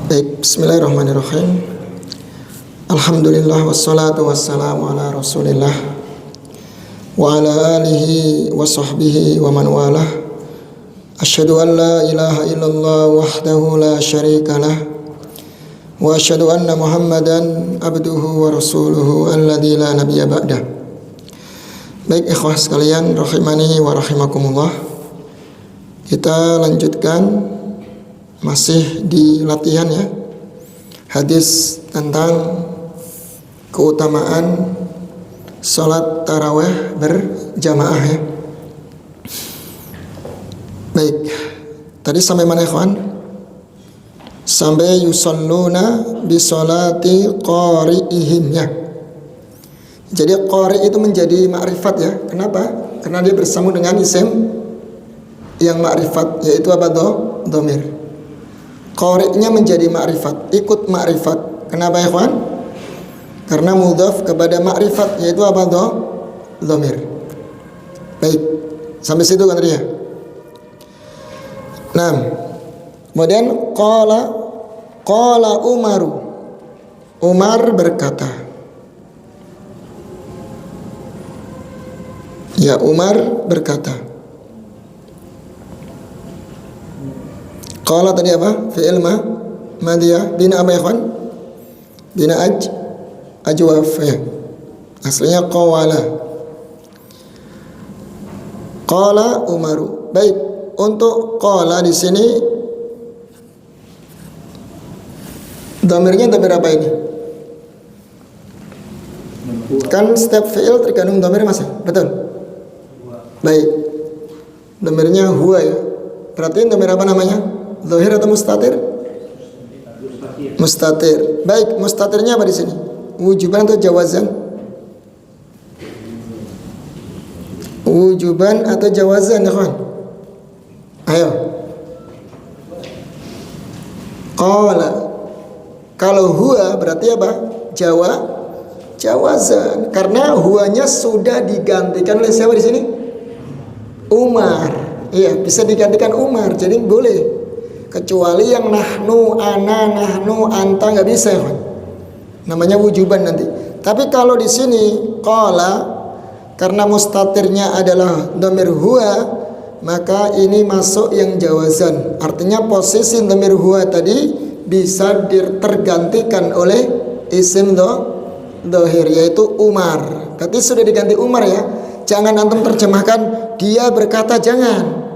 Baik, bismillahirrahmanirrahim. Alhamdulillah wassalatu wassalamu ala Rasulillah wa ala alihi wa sahbihi wa man walah. Asyhadu an la ilaha illallah wahdahu la syarika lah wa asyhadu anna Muhammadan abduhu wa rasuluhu alladzi la nabiyya ba'dah. Baik ikhwah sekalian rahimani wa rahimakumullah. Kita lanjutkan masih di latihan ya, hadis tentang keutamaan sholat tarawih berjamaah ya. Baik, tadi sampai mana ikhwan? Sampai yusalluna bisolati qari'ihim ya. Jadi qari itu menjadi ma'rifat ya. Kenapa? Karena dia bersambung dengan isim yang ma'rifat, yaitu apa? Dhamir. Qari'nya menjadi ma'rifat, ikut ma'rifat. Kenapa ya kawan? Karena mudhaf kepada ma'rifat, yaitu apa? Dhamir. Baik, sampai situ kan tadi ya. Nah, kemudian qala Umaru. Umar berkata. Ya, Umar berkata. Qala tadi apa? Fi'il madiyah bina apa ya kawan? Bina ajwaf ya. Aslinya qawala. Qala Umaru. Baik, untuk qala di sini dhamirnya dhamir apa ini? Kan setiap fi'il terkandung dhamir Mas, betul? Baik. Dhamirnya huwa ya. Berarti dhamir apa namanya? Zahir atau mustatir? Mustatir. Baik, mustatirnya apa di sini? Wujuban atau jawazan? Wujuban atau jawazan ya kawan? Ayo. Qala. Kalau huwa berarti apa? Jawazan. Karena huwanya sudah digantikan oleh siapa di sini? Umar. Iya, bisa digantikan Umar. Jadi boleh. Kecuali yang nahnu, ana, nahnu, anta nggak bisa ya, namanya wujuban nanti. Tapi kalau di sini qala, karena mustatirnya adalah dhamir huwa, maka ini masuk yang jawazan. Artinya posisi dhamir huwa tadi bisa tergantikan oleh isim dhahir, yaitu Umar. Berarti sudah diganti Umar ya. Jangan antum terjemahkan dia berkata, jangan.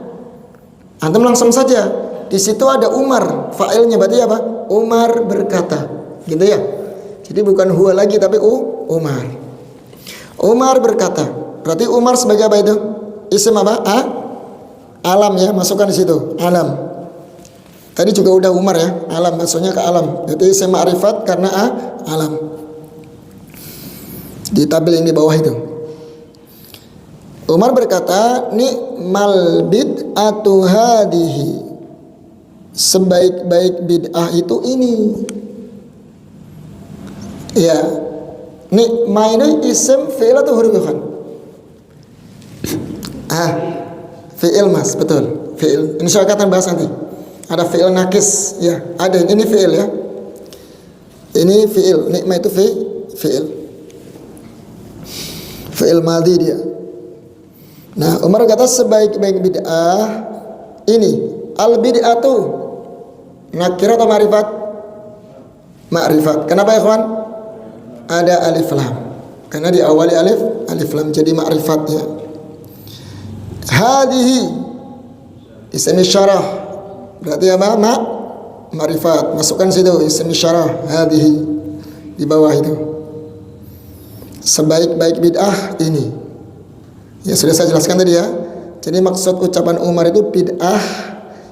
Antum langsung saja. Di situ ada Umar, fa'ilnya berarti apa? Umar berkata, gitu ya. Jadi bukan huwa lagi tapi Umar. Umar berkata. Berarti Umar sebagai apa itu? Isim apa? Alam ya, masukkan di situ. Alam. Tadi juga udah Umar ya, alam maksudnya ke alam. Jadi isim ma'rifat karena alam. Di tabel yang di bawah itu. Umar berkata, ni'mal bid'atu hadihi. Sebaik-baik bid'ah itu ini. Ya. Ni'ma ini isim fi'il atau huruf kan? Fi'il Mas, betul. Fi'il. Ini saya akan bahas nanti. Ada fi'il nakis, ya. Ada ini fi'il ya. Ini fi'il. Ni'ma itu fi'il. Fi'il madhi dia. Nah, Umar kata sebaik-baik bid'ah ini. Al-bid'atu nakirah atau ma'rifat? Ma'rifat. Kenapa ya kawan? Ada alif lam. Karena diawali alif lam jadi ma'rifatnya. Hadihi isim isyarah. Berarti apa? Ma'rifat. Masukkan situ isim isyarah. Hadihi di bawah itu. Sebaik-baik bid'ah ini. Ya sudah saya jelaskan tadi ya. Jadi maksud ucapan Umar itu bid'ah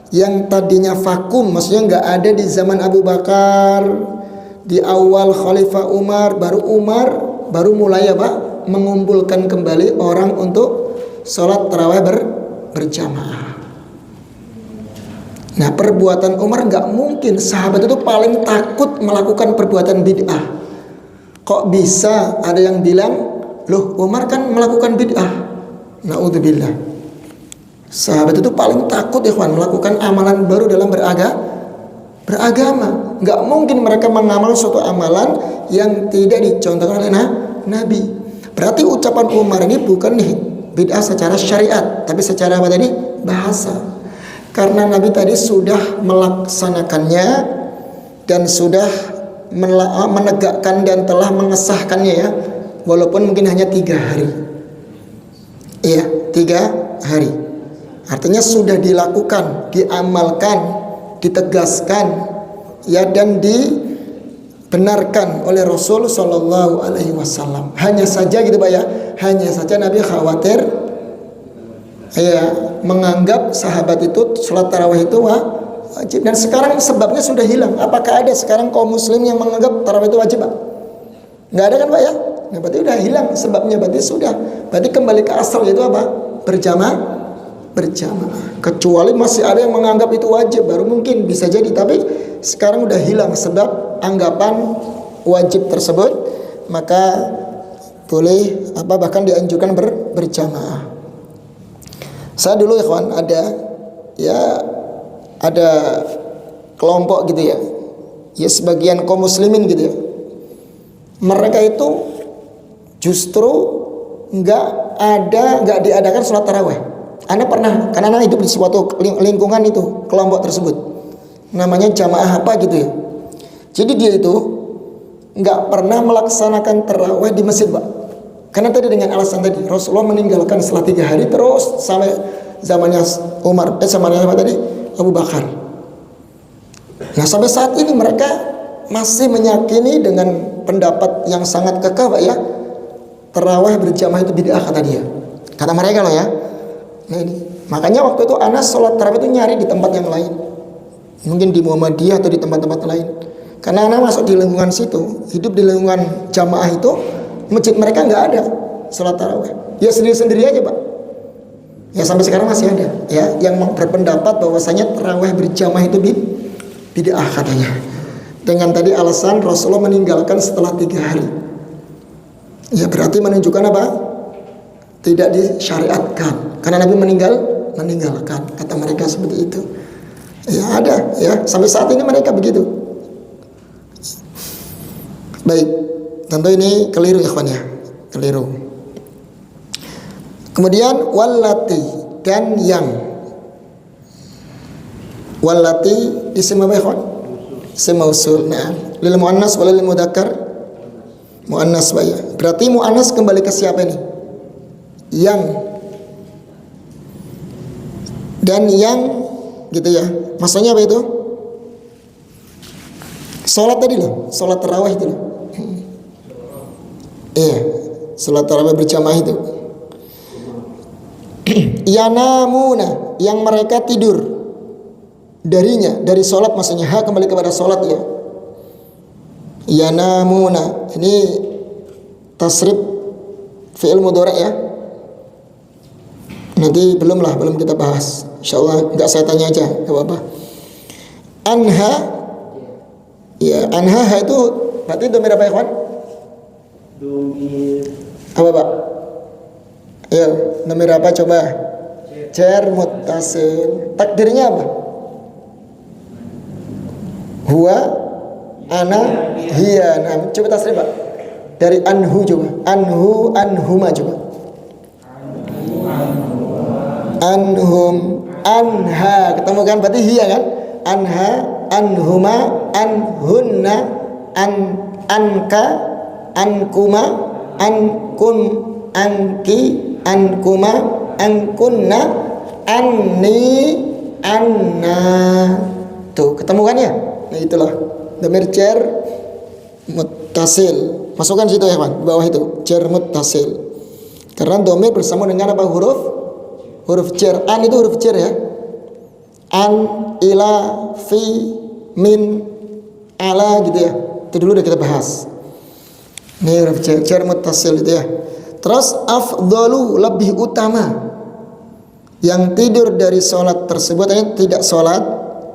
yang tadinya vakum, maksudnya nggak ada di zaman Abu Bakar, di awal Khalifah Umar baru mulai apa? Mengumpulkan kembali orang untuk sholat tarawih berjamaah. Nah, perbuatan Umar nggak mungkin, sahabat itu paling takut melakukan perbuatan bid'ah. Kok bisa ada yang bilang, loh Umar kan melakukan bid'ah? Na'udzubillah. Sahabat itu paling takut ya kawan, melakukan amalan baru dalam beragama. Nggak mungkin mereka mengamal suatu amalan yang tidak dicontohkan oleh Nabi. Berarti ucapan Umar ini bukan nih bid'ah secara syariat, tapi secara apa tadi? Bahasa. Karena Nabi tadi sudah melaksanakannya dan sudah menegakkan dan telah mengesahkannya ya, walaupun mungkin hanya 3 hari. Iya, 3 hari. Artinya sudah dilakukan, diamalkan, ditegaskan ya, dan dibenarkan oleh Rasul Shallallahu Alaihi Wasallam. Hanya saja gitu Pak ya, hanya saja Nabi khawatir ya menganggap sahabat itu sholat tarawih itu wajib, dan sekarang sebabnya sudah hilang. Apakah ada sekarang kaum muslim yang menganggap tarawih itu wajib Pak? Nggak ada kan Pak ya? Nah, berarti udah hilang sebabnya, berarti sudah, berarti kembali ke asal, yaitu apa? Berjamaah. Kecuali masih ada yang menganggap itu wajib, baru mungkin bisa jadi, tapi sekarang udah hilang sebab anggapan wajib tersebut, maka boleh bahkan dianjurkan berjamaah. Saya dulu ya kawan, ada kelompok gitu ya sebagian kaum muslimin gitu ya, mereka itu justru nggak diadakan sholat tarawih. Anda pernah, karena Anda hidup di suatu lingkungan itu, kelompok tersebut namanya jamaah apa gitu ya. Jadi dia itu nggak pernah melaksanakan tarawih di masjid Pak, karena tadi dengan alasan tadi Rasulullah meninggalkan setelah 3 hari terus sampai zamannya zamannya apa tadi, Abu Bakar. Nah sampai saat ini mereka masih meyakini dengan pendapat yang sangat kekeh Pak ya, tarawih berjamaah itu bid'ah kata dia, kata mereka loh ya. Nah ini makanya waktu itu Anas sholat tarawih itu nyari di tempat yang lain, mungkin di Muhammadiyah atau di tempat-tempat lain, karena Anas masuk di lingkungan situ, hidup di lingkungan jamaah itu, masjid mereka nggak ada sholat tarawih, ya sendiri-sendiri aja Pak. Ya sampai sekarang masih ada ya yang berpendapat bahwasanya tarawih berjamaah itu bid'ah katanya, dengan tadi alasan Rasulullah meninggalkan setelah 3 hari. Ya berarti menunjukkan apa? Tidak disyariatkan, karena Nabi meninggalkan, kata mereka seperti itu. Ya ada ya, sampai saat ini mereka begitu. Baik, tentu ini keliru ikhwan ya, keliru. Kemudian wallati, dan yang. Wallati isim apa ikhwan? Isim mausul. Nah, lil muannas wal lil mudzakkar? Muannas Pak ya. Berarti muannas kembali ke siapa ini? Yang. Dan yang gitu ya. Maksudnya apa itu? Salat tadi loh, salat tarawih itu loh. Iya, salat tarawih berjamaah itu. Yanamuna, yang mereka tidur darinya, dari salat maksudnya, kembali kepada salat ya. Yanamuna, ini tasrif fi'il mudhari ya. Nanti belum kita bahas. Insyaallah enggak, saya tanya aja, enggak apa-apa. Anha, ya anha itu berarti domir apa ya kawan? Domir apa Pak? Ya, domir apa coba? Jar muttasil. Takdirnya apa? Huwa, ana, hiya. Nah, coba tasrif Pak. Dari anhu coba. Anhu, anhuma coba. Anhum, anha, ketemu kan, berarti hiya kan? Anha, anhuma, anhunna, anka, ankuma, ankun, anki, ankuma, ankunna, anni, anna. Tuh, ketemu kan ya? Nah itulah dhamir jar muttasil. Masukkan situ ya Pak, bawah itu jar muttasil. Karena dhamir bersama dengan apa? Huruf jar. An itu huruf jar ya. An, ila, fi, min, ala gitu ya. Itu dulu udah kita bahas. Ini huruf jar muttasil itu ya. Terus afdalu, lebih utama. Yang tidur dari sholat tersebut, tidak sholat,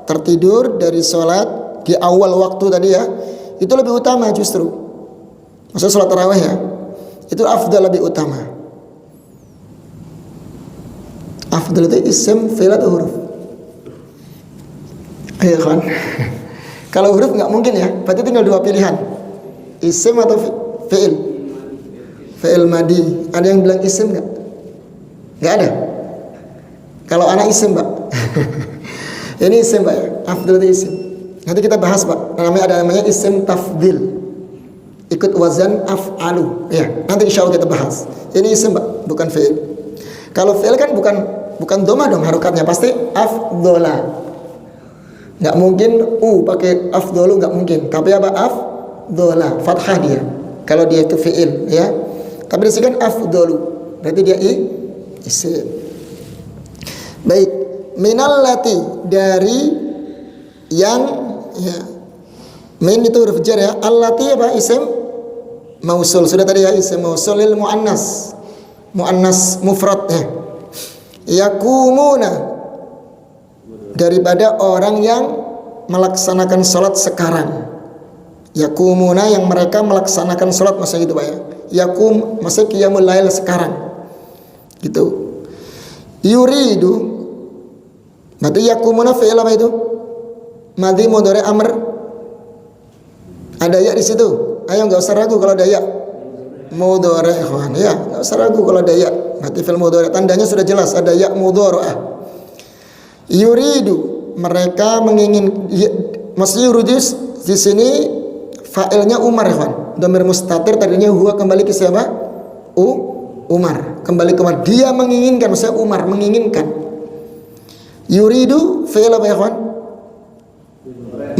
tertidur dari sholat di awal waktu tadi ya, itu lebih utama justru. Maksudnya sholat tarawih ya, itu afdal, lebih utama. Afdal itu isim fi'il atau huruf? Ayo kan. Kalau huruf nggak mungkin ya. Berarti tinggal dua pilihan. Isim atau fi'il. Fi'il madi. Ada yang bilang isim nggak? Nggak ada. Kalau anak isim, Pak. Ini isim, Pak ya. Afdal itu isim. Nanti kita bahas, Pak. Ada namanya isim tafdil. Ikut wazan af'alu. Ya, nanti insya Allah kita bahas. Ini isim, Pak, bukan fi'il. Kalau fi'il kan bukan doma dong harokatnya, pasti afdola. Nggak mungkin pakai afdolu, nggak mungkin. Tapi apa? Afdola, fathah dia. Kalau dia itu fi'il, ya. Tapi di sini kan afdolu. Berarti dia isim. Baik, minallati dari yang ya. Min itu huruf jar ya. Allati apa? Isim mausul. Sudah tadi ya, isim mausul lil muannas. Muannas mufrad ya. Yakumuna daripada orang yang melaksanakan sholat sekarang. Yakumuna yang mereka melaksanakan sholat, maksudnya gitu Pak ya. Yakum maksudnya qiyamul lail sekarang. Gitu. Yuridu berarti yakumuna fi'il apa itu? Madhi mudhari amr. Ada ya di situ. Ayo nggak usah ragu kalau ada ya. Mudhari ikhwan. Ya, nggak usah ragu kalau ada ya. Berarti fi'il mudhari tandanya sudah jelas ada ya mudhari'ah. Yuridu mereka mengingin maksudnya yuridu di sini fa'ilnya Umar ikhwan. Dhamir mustatir tadinya huwa kembali ke siapa? Umar. Kembali ke Umar. Dia menginginkan, maksudnya Umar menginginkan. Yuridu fi'il apa ikhwan?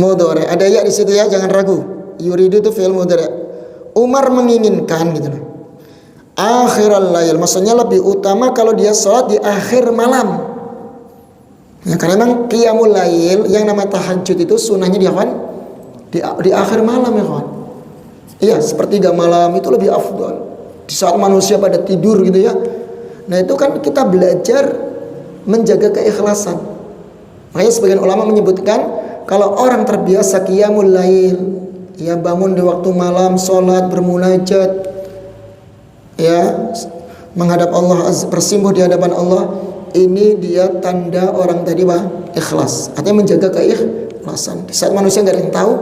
Mudhari. Ada ya di situ ya, jangan ragu. Yuridu itu fi'il mudhari. Umar menginginkan gitu loh. Akhiral lail, maksudnya lebih utama kalau dia sholat di akhir malam. Ya, karena memang qiyamul lail yang nama tahajud itu sunahnya dia kan di akhir malam ya kawan. Iya, sepertiga malam itu lebih afdal. Di saat manusia pada tidur gitu ya. Nah, itu kan kita belajar menjaga keikhlasan. Makanya sebagian ulama menyebutkan kalau orang terbiasa qiyamul lail, ya bangun di waktu malam, sholat, bermunajat, ya menghadap Allah, bersimpuh di hadapan Allah, ini dia tanda orang tadi ikhlas. Artinya menjaga keikhlasan. Di saat manusia nggak ada yang tahu,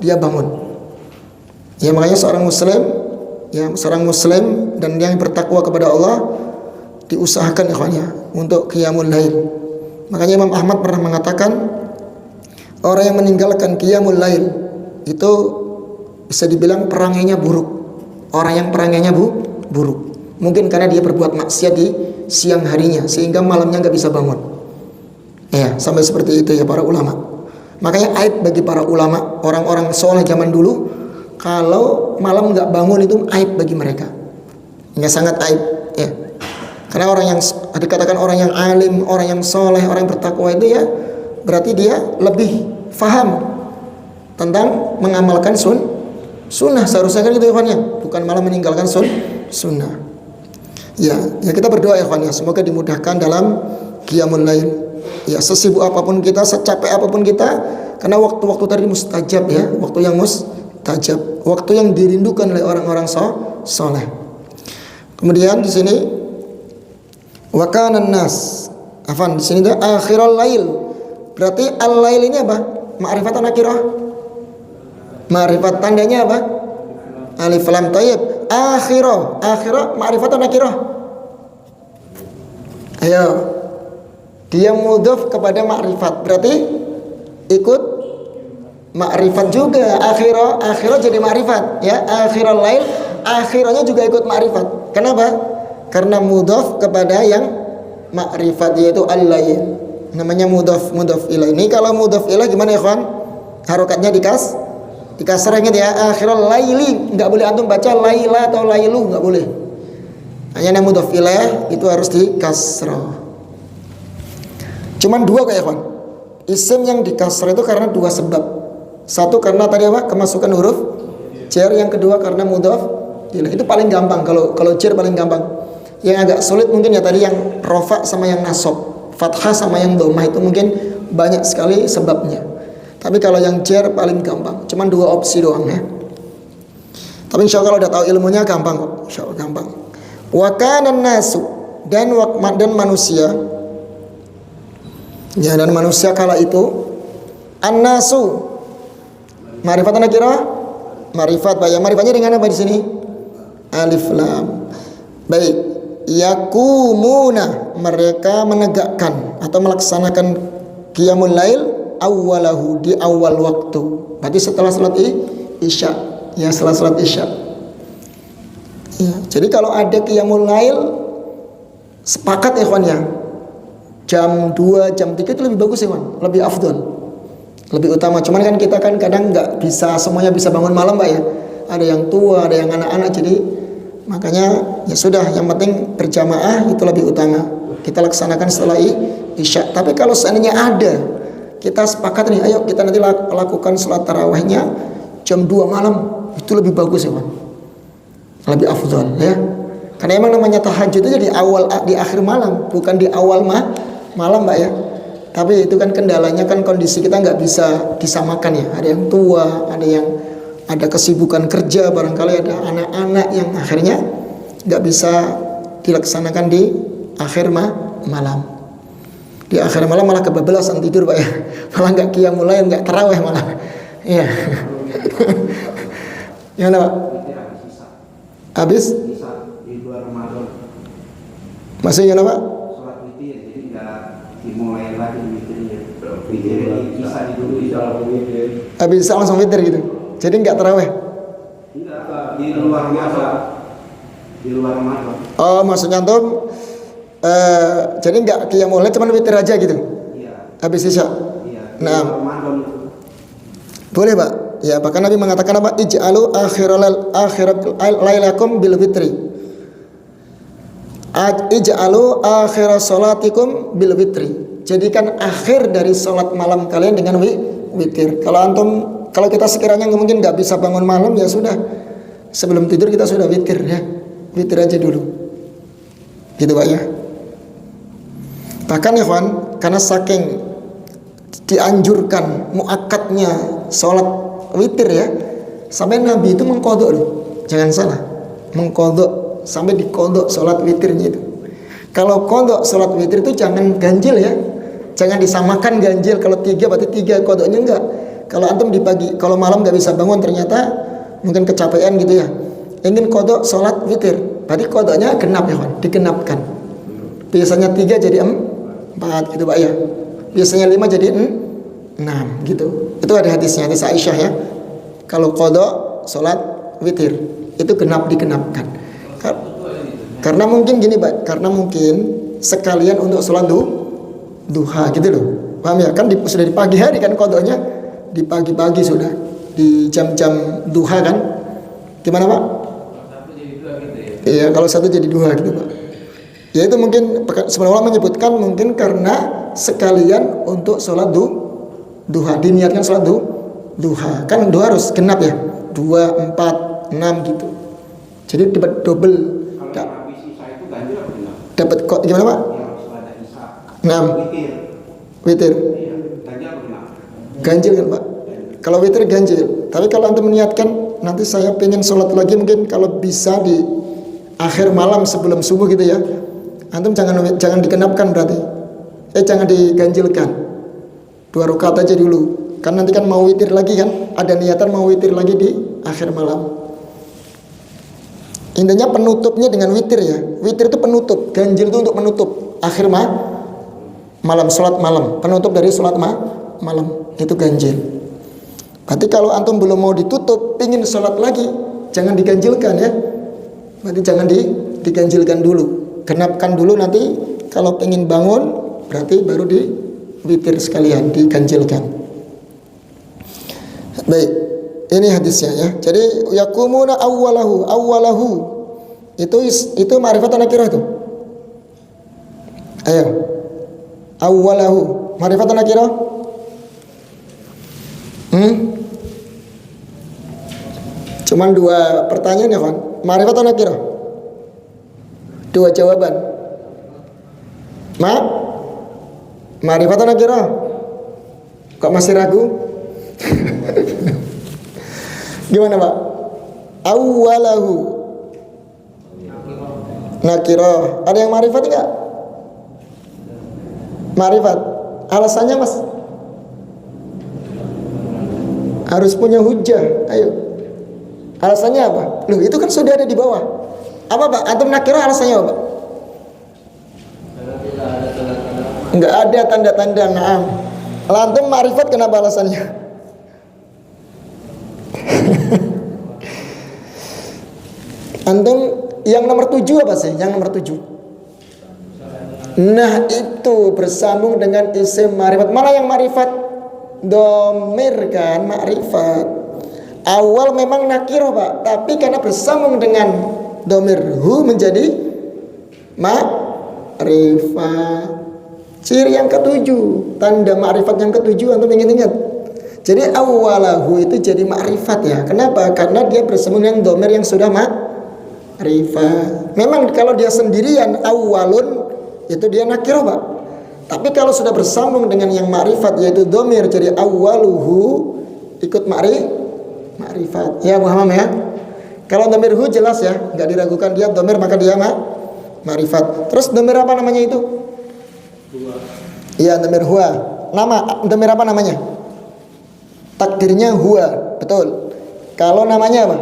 dia bangun. Ya makanya seorang muslim dan yang bertakwa kepada Allah diusahakan ikhwannya untuk qiyamul lail. Makanya Imam Ahmad pernah mengatakan orang yang meninggalkan qiyamul lail itu bisa dibilang perangainya buruk. Orang yang perangainya buruk. Mungkin karena dia berbuat maksiat di siang harinya sehingga malamnya nggak bisa bangun. Ya, sampai seperti itu ya para ulama. Makanya aib bagi para ulama, orang-orang soleh zaman dulu, kalau malam nggak bangun itu aib bagi mereka. Nggak sangat aib, ya. Karena orang yang dikatakan orang yang alim, orang yang soleh, orang yang bertakwa itu ya berarti dia lebih faham tentang mengamalkan sunnah. Seharusnya kan itu ikhwannya, bukan malah meninggalkan sunnah. Ya kita berdoa ya kawan ya, semoga dimudahkan dalam qiyamul lail. Ya sesibuk apapun kita, secapek apapun kita, karena waktu-waktu tadi mustajab ya, waktu yang mustajab, waktu yang dirindukan oleh orang-orang soleh. Kemudian di sini wa kana nas, di sini itu akhiral lail. Berarti al-lail ini apa? Ma'rifat atau nakirah? Ma'rifat, tandanya apa? Alif lam. Tayyib. Akhirah ma'rifat atau nakirah? Ayo. Dia mudhaf kepada ma'rifat, berarti ikut ma'rifat juga. Akhirah jadi ma'rifat ya. Akhiral lail, akhirnya juga ikut ma'rifat. Kenapa? Karena mudhaf kepada yang ma'rifat, yaitu al-lail. Namanya mudhaf ilaih. Ini kalau mudhaf ilaih gimana ya kawan? Harokatnya dikasrah gitu ya. Akhiral laili, nggak boleh antum baca laila atau lailu, nggak boleh. Hanya yang mudhaf ilaih itu harus dikasrah. Cuman dua kayak kawan. Isim yang dikasrah itu karena dua sebab. Satu karena tadi apa? Kemasukan huruf jar. Yang kedua karena mudhaf ilaih. Itu paling gampang. Kalau jar paling gampang. Yang agak sulit mungkin ya tadi yang rofa sama yang nasab. Fathah sama yang dhammah itu mungkin banyak sekali sebabnya. Tapi kalau yang jar paling gampang. Cuman dua opsi doang ya. Tapi insya Allah kalau udah tahu ilmunya gampang kok. Insya Allah gampang. Wa kana nasu, dan manusia. Ya, dan manusia kala itu an-nasu Ma'rifat atau nakirah? Ma'rifat Pak ya. Ma'rifatnya dengan apa di sini? Alif lam. Baik. Yakumuna, mereka menegakkan atau melaksanakan qiyamul lail awwalahu, di awal waktu. Berarti setelah salat Isya. Ya, setelah salat Isya. Ya, jadi kalau ada qiyamul lail, sepakat ikhwan ya, jam 2, jam 3 itu lebih bagus ikhwan, lebih afdol, lebih utama. Cuman kan kita kan kadang nggak bisa semuanya bisa bangun malam Pak ya, ada yang tua, ada yang anak-anak, jadi makanya ya sudah, yang penting berjamaah itu lebih utama, kita laksanakan setelah Isya. Tapi kalau seandainya ada, kita sepakat nih, ayo kita nanti lakukan sholat tarawihnya jam 2 malam, itu lebih bagus ya Pak, lebih afdol ya. Karena emang namanya tahajud itu di awal, di akhir malam, bukan di awal malam Mbak ya. Tapi itu kan kendalanya kan kondisi kita nggak bisa disamakan ya. Ada yang tua, ada kesibukan kerja, barangkali ada anak-anak yang akhirnya nggak bisa dilaksanakan di akhir malam. Di akhir malam malah kebablasan tidur Pak ya. Malah nggak qiyamul lail, nggak tarawih malah. Iya. Gimana Pak? Habis? Maksudnya apa? Sholat witir, jadi nggak dimulai lagi witirnya. Witirnya bisa dulu witir. Habis langsung witir gitu. Jadi nggak taraweh? Enggak, di luar Ramadan. Di luar Ramadan. Oh, maksudnya tuh jadi nggak qiyamul lail, cuma witir aja gitu? Iya. Habis Isya? Iya. Nah, Ramadan. boleh Pak? Ya, bahkan Nabi mengatakan apa? Ij'alu akhirat lailakum bil witri. Ij'alu akhir salatikum bil witri. Jadikan akhir dari salat malam kalian dengan witir. Kalau kita sekiranya mungkin nggak bisa bangun malam, ya sudah, sebelum tidur kita sudah witir ya. Witir aja dulu. Gitu Pak ya. Bahkan ya kawan, karena saking dianjurkan muakkadnya salat witir ya, sampai Nabi itu mengkodok loh. Jangan salah, mengkodok sampai dikodok sholat witirnya itu. Kalau kodok sholat witir itu jangan ganjil ya, jangan disamakan ganjil. Kalau 3 berarti 3, kodoknya enggak. Kalau antum di pagi, kalau malam nggak bisa bangun, ternyata mungkin kecapean gitu ya, ingin kodok sholat witir, berarti kodoknya genap ya kan, digenapkan. Biasanya 3 jadi 4 gitu Pak ya, biasanya 5 jadi 6 gitu. Itu ada hadisnya, hadis Aisyah ya. Kalau kodok sholat witir itu genap, digenapkan. Karena mungkin gini Pak, karena mungkin sekalian untuk sholat duha gitu loh, paham ya? Kan sudah di pagi hari kan kodoknya, di pagi-pagi sudah, di jam-jam duha kan. Gimana Pak? Iya, kalau satu jadi 2 gitu Pak. Ya itu mungkin sebenarnya menyebutkan mungkin karena sekalian untuk sholat duha, diniatkan sholat duha. Kan duha harus genap ya, 2, 4, 6 gitu. Jadi dapat double. Dapat kok gimana Pak? Witir. Ganjil kan Pak? Kalau witir ganjil. Tapi kalau antum meniatkan nanti saya pengen sholat lagi, mungkin kalau bisa di akhir malam sebelum subuh gitu ya, antum jangan digenapkan berarti. Jangan diganjilkan. 2 rakaat aja dulu. Kan nanti kan mau witir lagi kan? Ada niatan mau witir lagi di akhir malam. Intinya penutupnya dengan witir ya. Witir itu penutup, ganjil itu untuk menutup akhir malam, sholat malam. Penutup dari sholat malam itu ganjil. Berarti kalau antum belum mau ditutup, ingin sholat lagi, jangan diganjilkan ya. Berarti jangan diganjilkan dulu, genapkan dulu, nanti kalau ingin bangun berarti baru di witir sekalian, diganjilkan. Baik, ini hadisnya ya. Jadi yakumuna awwalahu itu ma'rifat atau nakirah itu? Ayo. Awwalahu ma'rifat atau nakirah? Cuman 2 pertanyaan ya kan? Ma'rifat atau nakirah? 2 jawaban. Ma'rifat atau nakirah? Kok masih ragu? Gimana Pak? Awwalahu nakirah. Ada yang ma'rifat enggak? Ma'rifat. Alasannya Mas? Harus punya hujah. Ayo. Alasannya apa? Loh, itu kan sudah ada di bawah. Apa Pak? Antum nakirah alasannya apa Pak? Enggak ada tanda-tanda. Naam. Antum ma'rifat kenapa alasannya? Antum yang nomor 7 apa sih? Yang nomor 7. Nah, itu bersambung dengan isim ma'rifat. Mana yang ma'rifat? Domir kan ma'rifat. Awal memang nakirah Pak, tapi karena bersambung dengan domir hu menjadi ma'rifat. Ciri yang ketujuh, tanda ma'rifat yang ketujuh, antum ingat-ingat. Jadi awalahu itu jadi ma'rifat ya. Kenapa? Karena dia bersambung dengan domir yang sudah ma'rifat. Memang kalau dia sendirian awalun itu dia nakirah Pak. Tapi kalau sudah bersambung dengan yang ma'rifat yaitu domir, jadi awaluhu ikut ma'rifat. Ya Muhammad ya. Kalau domir hu jelas ya, nggak diragukan dia domir maka dia ma'rifat. Terus domir apa namanya itu? Iya, domir huwa. Nama domir apa namanya? Takdirnya huwa, betul. Kalau namanya apa?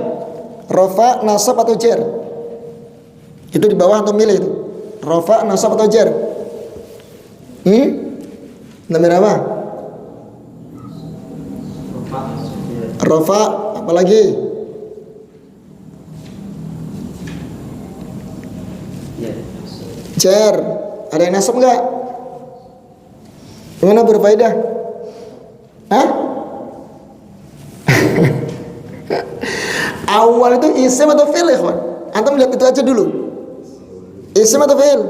Rafa, nasab atau jar? Itu di bawah antum milih itu. Rafa, nasab atau jar? Domir apa? Rafa, apalagi? Jar. Ada yang nasab enggak? Gimana berfaedah? Hah? Awal itu isim atau fi'il ya kawan? Antum lihat itu aja dulu. Isim atau fi'il?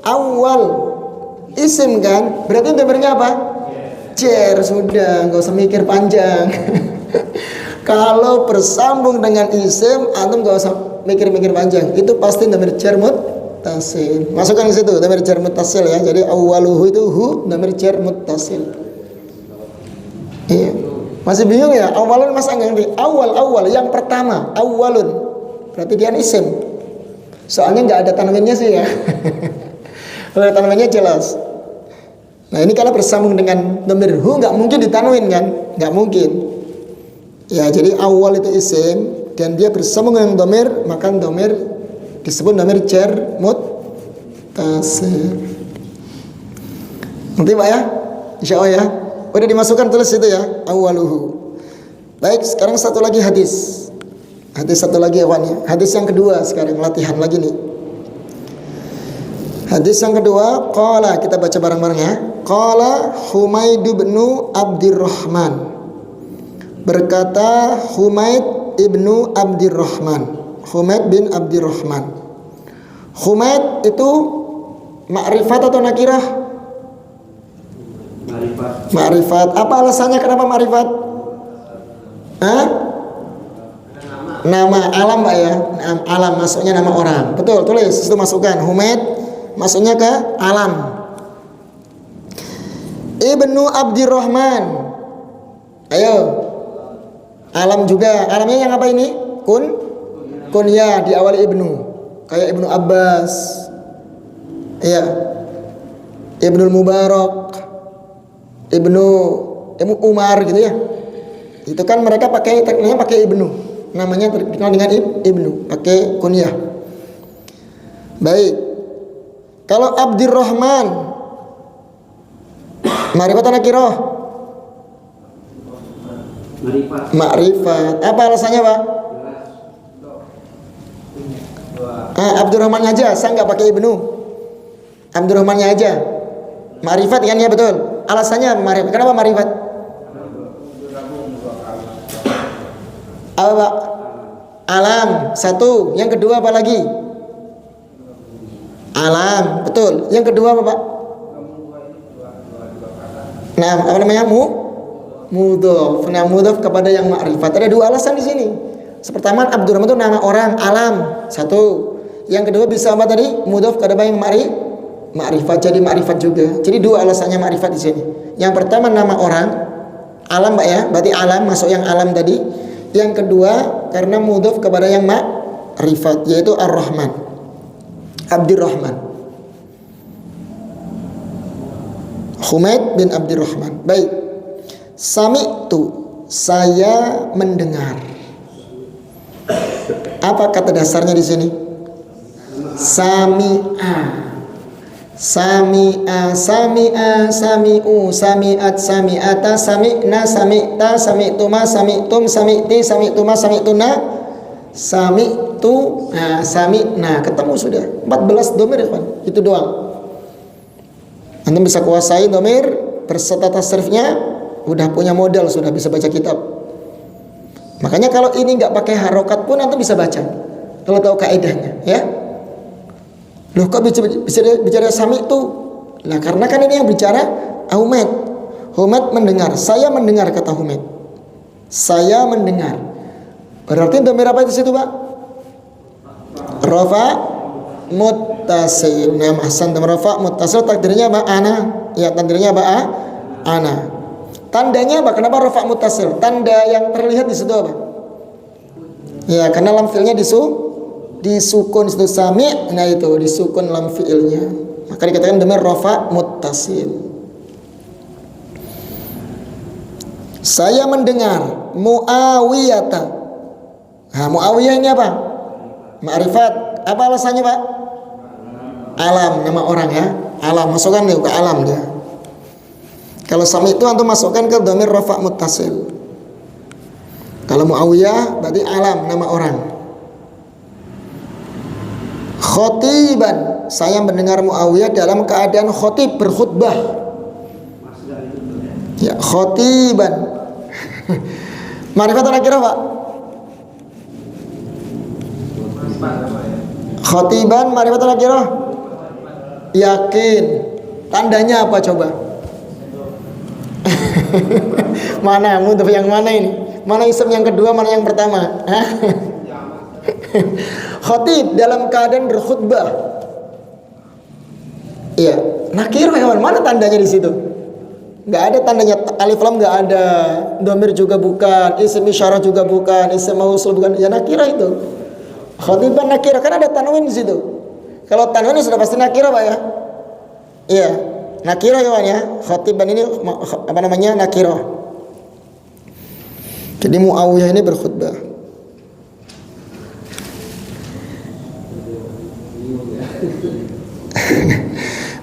Awal isim kan? Berarti domirnya apa? Jar. Sudah, nggak usah mikir panjang. Kalau bersambung dengan isim, antum nggak usah mikir-mikir panjang. Itu pasti domir jar muttasil. Masukkan ke situ domir jar muttasil ya. Jadi awaluhu itu hu domir jar muttasil. Iya. Masih bingung ya? Awalun mas enggak ngerti. Awal yang pertama, awalun. Berarti dia isim. Soalnya nggak ada tanwinnya sih ya. Kalau ada tanwinnya jelas. Nah, ini kalau bersambung dengan domir hu nggak mungkin ditanwin kan? Nggak mungkin. Ya, jadi awal itu isim dan dia bersambung dengan domir, maka domir disebut domir jar muttasil. Nanti Pak ya? Insya Allah ya. Udah dimasukkan tulis itu ya, awaluhu. Baik, sekarang satu lagi hadis. Hadis satu lagi ya, hadis yang kedua sekarang latihan lagi nih. Hadis yang kedua, qala, kita baca bareng-bareng ya. Qala Humaid bin Abdirrahman. Berkata Humaid ibnu Abdirrahman. Humaid bin Abdirrahman. Humaid itu ma'rifat atau nakirah? Ma'rifat. Apa alasannya kenapa ma'rifat? Hah? Nama alam Pak ya. Alam masuknya nama orang. Betul, tulis itu masukkan. Humaid masuknya ke alam. Ibnu Abdirrahman. Ayo. Alam juga. Alamnya yang apa ini? Kunyah diawali ibnu. Kayak Ibnu Abbas. Iya. Ibnu Mubarak. Ibnu Umar gitu ya. Itu kan mereka pakai tekniknya pakai ibnu. Namanya terkenal dengan ibnu, pakai kunyah. Baik. Kalau Abdirrahman ma'rifat atau nakirah? Ma'rifat. Apa alasannya, Pak? Abdurrahman aja, saya nggak pakai ibnu. Abdurrahmannya aja. Ma'rifat kan ya, betul. Alasannya ma'rifat. Kenapa ma'rifat? Apa Pak? Alam satu. Yang kedua apa lagi? Alam, betul. Yang kedua apa Pak? Nah, apa namanya? Mudhof. Nah, mudhof kepada yang ma'rifat. Ada dua alasan di sini. Pertama, Abdurrahman itu nama orang, alam satu. Yang kedua bisa apa tadi? Mudhof kepada yang ma'rifat, jadi ma'rifat juga. Jadi dua alasannya ma'rifat di sini. Yang pertama nama orang, alam Pak ya, berarti alam masuk yang alam tadi. Yang kedua karena mudhof kepada yang ma'rifat, yaitu Ar-Rahman, Abdirrahman. Humaid bin Abdirrahman. Baik. Saya mendengar. Apa kata dasarnya di sini? Sami'a. Sami'a, sami'a, sami'u, sami'at, sami'ata, sami'na, sami'ta, sami'tuma, sami'tum, sami'ti, sami'tuma, sami'tuna, sami'tu, sami'na. Ketemu sudah 14 domir ya kan? Itu doang. Antum bisa kuasai domir berserta tasrifnya, udah punya modal, sudah bisa baca kitab. Makanya kalau ini nggak pakai harokat pun antum bisa baca kalau tahu kaidahnya, ya. Loh kok bicara sami itu? Nah karena kan ini yang bicara Humaid. Humaid mendengar. Saya mendengar, kata Humaid. Saya mendengar. Berarti domir apa itu situ, Pak? Rafa muttasil. Nah, ahsan, rafa muttasil takdirnya apa? Ana. Ya, takdirnya apa? Ana. Tandanya apa? Kenapa rafa muttasil? Tanda yang terlihat di situ apa? Ya, karena lam fi'ilnya disukun situ sami, nah itu disukun lam fi'ilnya, maka dikatakan domir rafa muttasil. Saya mendengar Muawiyata. Nah, Muawiyah ini apa? Ma'rifat. Apa alasannya, Pak? Alam, nama orang ya. Alam, masukkan ke alam dia. Kalau sami itu antum masukkan ke domir rafa muttasil. Kalau Muawiyah berarti alam, nama orang. Khotiban, saya mendengar Muawiyah dalam keadaan khotib, berkhutbah. Ya, khotiban. Ma'rifat nakirah, Pak? Khotiban, ma'rifat nakirah? Yakin. Tandanya apa coba? Mana? Mudhaf yang mana ini? Mana isim yang kedua, mana yang pertama? Khatib dalam keadaan berkhutbah. Iya, nakirah ya, mana tandanya di situ? Nggak ada tandanya, alif lam nggak ada, domir juga bukan, isim isyarah juga bukan, isim mausul bukan, ya nakirah itu. Khatiban nakirah, kan ada tanwin di situ. Kalau tanwin sudah pasti nakirah, Pak ya. Iya, nakirah ya, ya. Khatiban ini apa namanya? Nakirah. Jadi Muawiyah ini berkhutbah.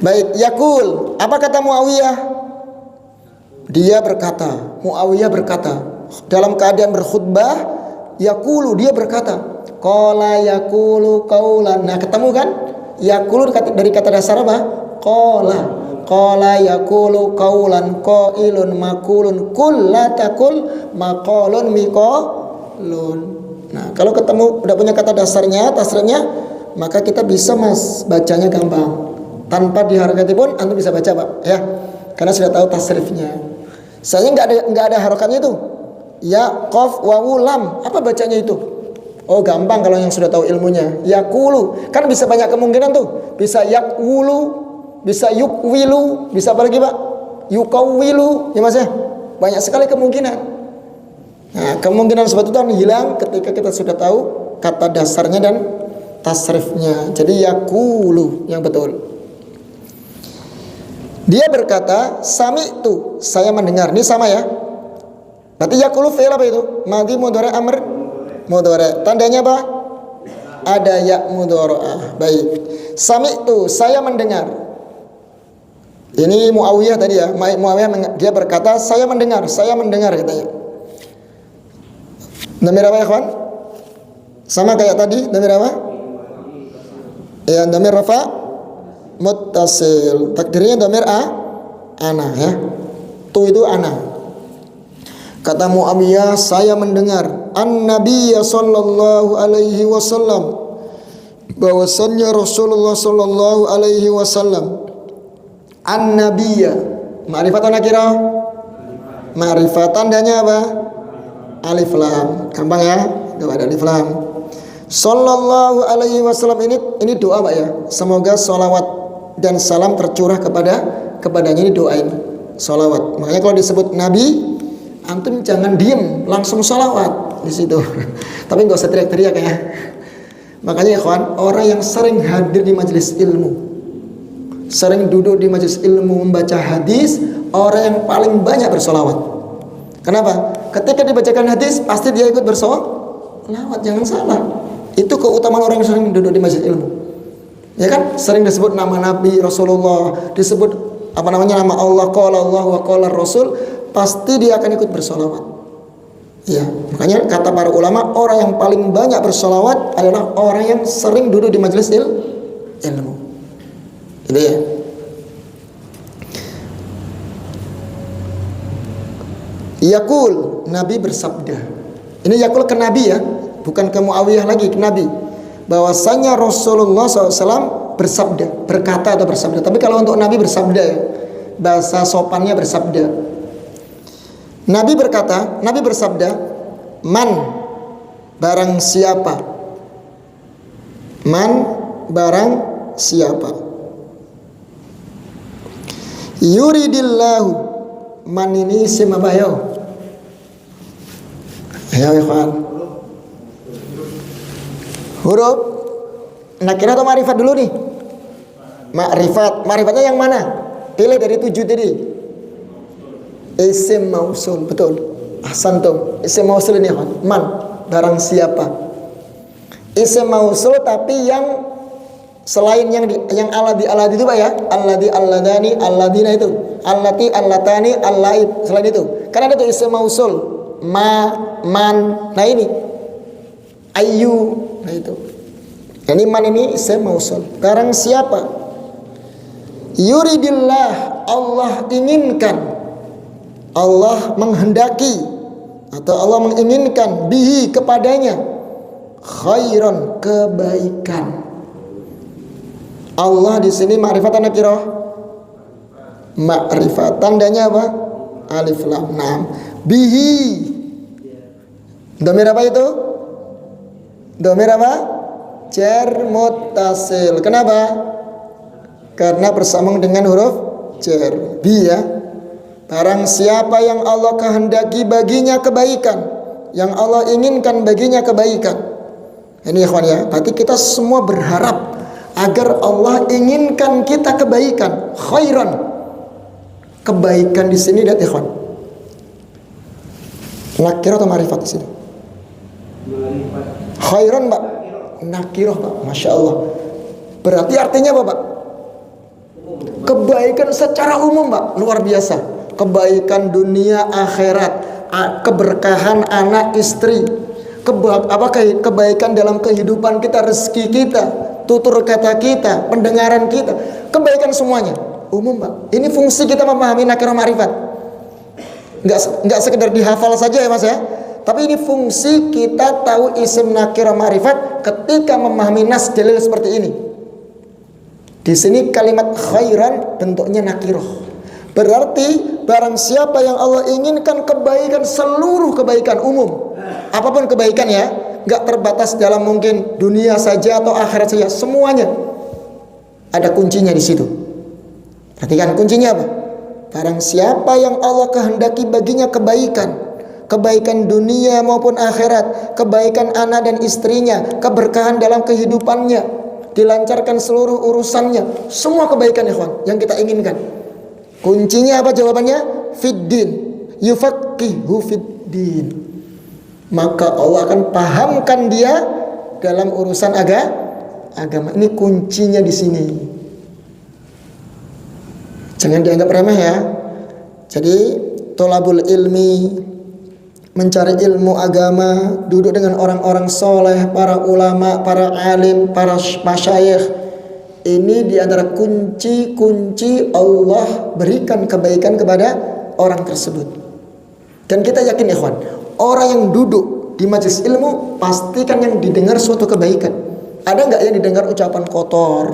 Baik, yakul. Apa kata Muawiyah? Dia berkata, Muawiyah berkata dalam keadaan berkhutbah, yakulu, dia berkata, qala yakulu qaulan. Nah, ketemu kan? Yakulu dari kata dasar apa? Qala. Qala yakulu qaulan, qailun makulun, kul la takul maqalun miqalun. Nah, kalau ketemu udah punya kata dasarnya, tasrifnya, maka kita bisa bacanya gampang. Tanpa diharokati pun antum bisa baca, Pak, ya. Karena sudah tahu tasrifnya. Saya nggak ada harokatnya itu. Ya, qaf, wawu, lam. Apa bacanya itu? Oh, gampang kalau yang sudah tahu ilmunya. Yakulu. Kan bisa banyak kemungkinan tuh. Bisa yakwulu, bisa yukwilu, bisa apa lagi, Pak? Yukawwilu, ya Mas ya. Banyak sekali kemungkinan. Nah, kemungkinan seperti itu akan hilang ketika kita sudah tahu kata dasarnya dan tasrifnya. Jadi yakulu yang betul. Dia berkata, sami'tu, saya mendengar. Ini sama ya. Berarti yakulu fi'il apa itu? Madhi mudhari amr mudhari. Tandanya apa? Ada ya mudhari'ah. Baik. Sami'tu, saya mendengar. Ini Muawiyah tadi ya. Muawiyah dia berkata, saya mendengar katanya. Dhamir apa ya, kawan? Sama kayak tadi, dhamir apa? Ya, dhamir rafa muttasil, takdirnya dhamir ana ya. Tu itu ana. Kata Muawiyah, saya mendengar an-nabiyya sallallahu alaihi wasallam, bahwasannya Rasulullah sallallahu alaihi wasallam. An-nabiyya, ma'rifat atau nakirah? Ma'rifat, tandanya apa? Alif lam. Gampang ya? Itu ada alif lam. Sallallahu alaihi wasallam, ini doa, Pak ya. Semoga salawat dan salam tercurah kepadanya, ini doa ini. Salawat. Makanya kalau disebut nabi, antum jangan diem, langsung salawat di situ. Tapi nggak usah teriak-teriak ya. Makanya ya kawan, orang yang sering hadir di majelis ilmu, sering duduk di majelis ilmu membaca hadis, orang yang paling banyak bersalawat. Kenapa? Ketika dibacakan hadis pasti dia ikut bersolawat. Jangan salah. Itu keutamaan orang yang sering duduk di majelis ilmu. Ya kan? Sering disebut nama Nabi, Rasulullah, disebut nama Allah, qala Allah wa qala Rasul, pasti dia akan ikut bersolawat. Ya, makanya kata para ulama, orang yang paling banyak bersolawat adalah orang yang sering duduk di majelis ilmu. Itu ya. Yaqul, Nabi bersabda. Ini yaqul ke Nabi ya, bukan ke Muawiyah lagi, ke Nabi. Bahwasanya Rasulullah SAW bersabda, berkata atau bersabda. Tapi kalau untuk Nabi bersabda ya, bahasa sopannya bersabda. Nabi berkata, Nabi bersabda, man, barang siapa, man, barang siapa, yuridillahu, man ini isim apa ya? Ya ikhwan, huruf nakirah atau ma'rifat dulu nih? Ma'rifat, ma'rifatnya yang mana? Pilih dari 7 tadi. Isim mausul, betul. Ahsantum. Isim mausul ini man, barang siapa. Isim mausul tapi yang selain yang alladhi itu Pak ya. Alladhi, alladani, alladina itu. Allati, allatani, allaib. Selain itu. Karena ada tuh isim mausul. Ma, man. Nah ini. Ayu. Nah itu. Ini man ini isim mausul. Barang siapa. Yuridillah, Allah inginkan. Allah menghendaki atau Allah menginginkan bihi kepadanya khairan, kebaikan. Allah di sini ma'rifat atau nakirah? Ma'rifat. Tandanya apa? Alif lam mim. Bihi. Dhamir apa itu? Dhamir apa? Jar muttasil. Kenapa? Karena bersambung dengan huruf jar. Bi ya. Barang siapa yang Allah kehendaki baginya kebaikan, yang Allah inginkan baginya kebaikan. Ini ikhwan ya, berarti kita semua berharap agar Allah inginkan kita kebaikan, khairan. Kebaikan di sini lihat ikhwan. Nakirah atau ma'rifat di sini? Khairan Pak. Nakirah Pak, Masya Allah. Berarti artinya apa Pak? Kebaikan secara umum Pak, luar biasa. Kebaikan dunia akhirat, keberkahan anak istri, kebaikan dalam kehidupan kita, rezeki kita, tutur kata kita, pendengaran kita, kebaikan semuanya umum Pak. Ini fungsi kita memahami nakirah ma'rifat. Enggak sekedar dihafal saja ya Mas ya. Tapi ini fungsi kita tahu isim nakirah ma'rifat ketika memahami nas dalil seperti ini. Di sini kalimat khairan bentuknya nakirah. Berarti barang siapa yang Allah inginkan kebaikan, seluruh kebaikan umum, apapun kebaikan ya, nggak terbatas dalam mungkin dunia saja atau akhirat saja, semuanya ada kuncinya di situ. Perhatikan kuncinya apa? Barang siapa yang Allah kehendaki baginya kebaikan, kebaikan dunia maupun akhirat, kebaikan anak dan istrinya, keberkahan dalam kehidupannya, dilancarkan seluruh urusannya, semua kebaikan ikhwan yang kita inginkan. Kuncinya apa jawabannya? Fiddin, yufaqihu fiddin. Maka Allah akan pahamkan dia dalam urusan agama. Ini kuncinya di sini. Jangan dianggap remeh ya. Jadi tolabul ilmi, mencari ilmu agama, duduk dengan orang-orang soleh, para ulama, para alim, para masyayikh. Ini diantara kunci-kunci Allah berikan kebaikan kepada orang tersebut. Dan kita yakin ikhwan, orang yang duduk di majelis ilmu pastikan yang didengar suatu kebaikan. Ada nggak yang didengar ucapan kotor,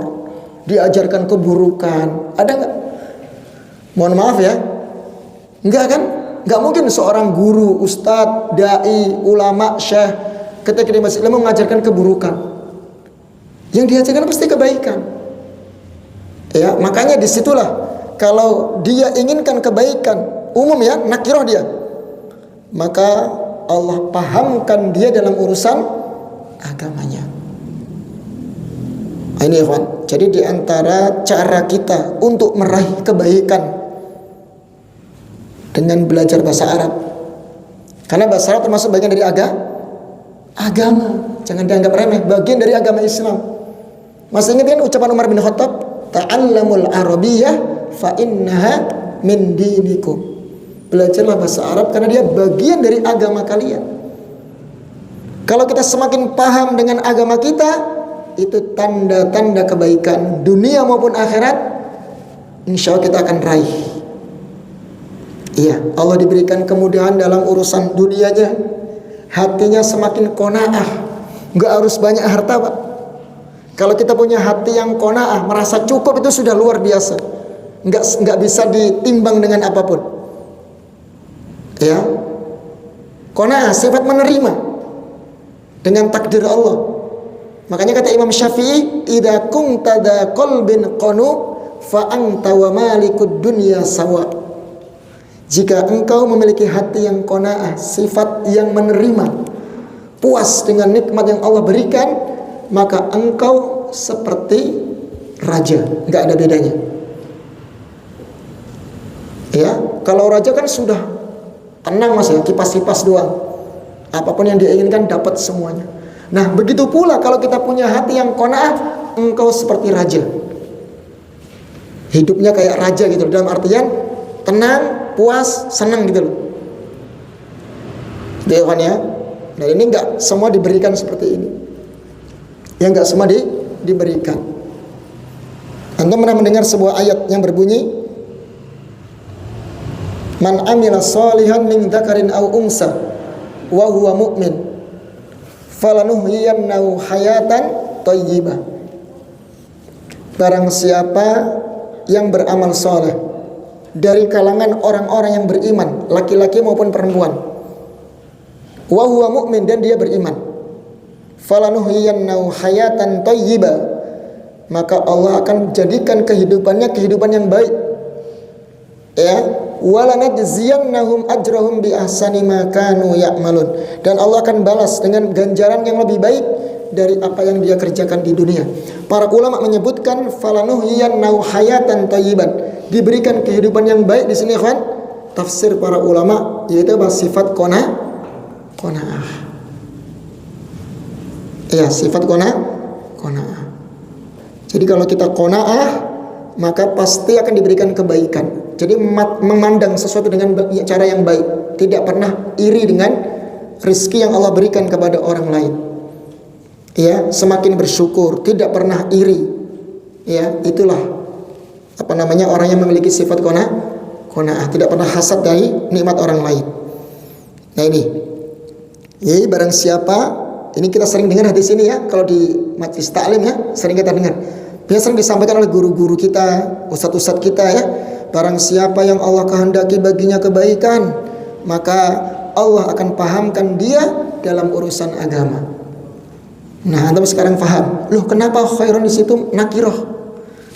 diajarkan keburukan? Ada nggak? Mohon maaf ya, nggak kan? Nggak mungkin seorang guru, ustadz, dai, ulama, syekh ketika di majelis ilmu mengajarkan keburukan. Yang diajarkan pasti kebaikan. Ya, makanya disitulah kalau dia inginkan kebaikan umum ya, nakirah dia, maka Allah pahamkan dia dalam urusan agamanya. Ini ikhwan. Jadi diantara cara kita untuk meraih kebaikan dengan belajar bahasa Arab, Karena bahasa Arab termasuk bagian dari agama. Jangan dianggap remeh, bagian dari agama Islam. Masih ingat kan ucapan Umar bin Khattab, ta'allamul arabiyyah fa innaha min dinikum. Belajarlah bahasa Arab karena dia bagian dari agama kalian. Kalau kita semakin paham dengan agama kita, itu tanda-tanda kebaikan dunia maupun akhirat, insya Allah kita akan raih. Iya, Allah diberikan kemudahan dalam urusan dunianya, hatinya semakin qanaah, nggak harus banyak harta, Pak. Kalau kita punya hati yang qanaah, merasa cukup, itu sudah luar biasa, nggak bisa ditimbang dengan apapun. Ya, qanaah, sifat menerima dengan takdir Allah. Makanya kata Imam Syafi'i, idza kunta dza qalbin qanu fa anta wa malikud dunya sawa. Jika engkau memiliki hati yang qanaah, sifat yang menerima, puas dengan nikmat yang Allah berikan, maka engkau seperti raja, nggak ada bedanya. Ya, kalau raja kan sudah tenang Mas ya, kipas-kipas doang. Apapun yang dia inginkan dapat semuanya. Nah, begitu pula kalau kita punya hati yang qanaah, engkau seperti raja. Hidupnya kayak raja gitu, dalam artian tenang, puas, senang gitu loh. Dewan ya. Nah, ini enggak semua diberikan seperti ini. Yang enggak semua diberikan. Anda pernah mendengar sebuah ayat yang berbunyi, man amila sholihan min dzakarin aw unsa wa huwa mu'min falanuhyiyannahu hayatan thayyibah. Barang siapa yang beramal soleh dari kalangan orang-orang yang beriman, laki-laki maupun perempuan, wa huwa mu'min, dan dia beriman, falanuhyiyannahu hayatan thayyibah, maka Allah akan jadikan kehidupannya kehidupan yang baik. Ya, walanajziyannahum ajrahum bi ahsani ma kanu ya'malun, dan Allah akan balas dengan ganjaran yang lebih baik dari apa yang dia kerjakan di dunia. Para ulama menyebutkan falanuhyiyannahu hayatan thayyiban, diberikan kehidupan yang baik di sini, kan? Tafsir para ulama yaitu sifat qanaah. Ya, sifat qanaah. Jadi kalau kita qanaah, maka pasti akan diberikan kebaikan. Jadi memandang sesuatu dengan cara yang baik, tidak pernah iri dengan rezeki yang Allah berikan kepada orang lain. Ya, semakin bersyukur, tidak pernah iri. Ya, itulah orang yang memiliki sifat qanaah, tidak pernah hasad dari nikmat orang lain. Nah ini, ya, barang siapa, ini kita sering dengar hadis ini ya, kalau di majelis taklim ya, sering kita dengar. Biasanya disampaikan oleh guru-guru kita, ustadz-ustadz kita ya. Barang siapa yang Allah kehendaki baginya kebaikan, maka Allah akan pahamkan dia dalam urusan agama. Nah, Anda sekarang paham, loh kenapa khairun di situ nakiroh?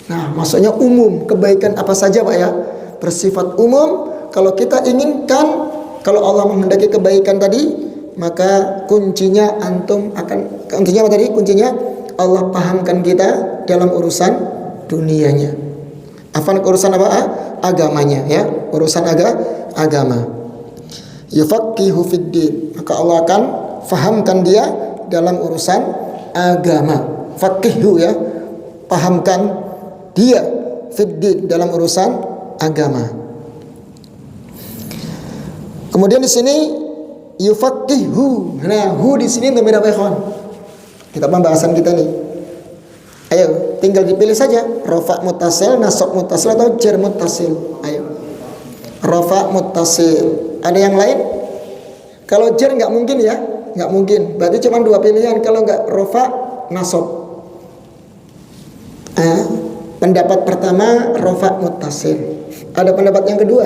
Nah, maksudnya umum, kebaikan apa saja Pak ya, bersifat umum. Kalau kita inginkan, kalau Allah menghendaki kebaikan tadi, maka kuncinya kuncinya apa tadi? Kuncinya Allah pahamkan kita dalam urusan dunianya. Urusan apa? Agamanya ya, urusan agama. Yufaqihu fiddin, maka Allah akan fahamkan dia dalam urusan agama. Faqihu ya, pahamkan dia fiddin, dalam urusan agama. Kemudian di sini yufaqihu. Nah, hu di sini untuk apa ikhwan? Kita pembahasan kita nih. Ayo, tinggal dipilih saja, rafa muttasil, nasab muttasil, atau jar muttasil. Ayo, rafa muttasil. Ada yang lain? Kalau jar nggak mungkin ya, nggak mungkin. Berarti cuma dua pilihan. Kalau nggak rafa, nasab. Pendapat pertama rafa muttasil. Ada pendapat yang kedua?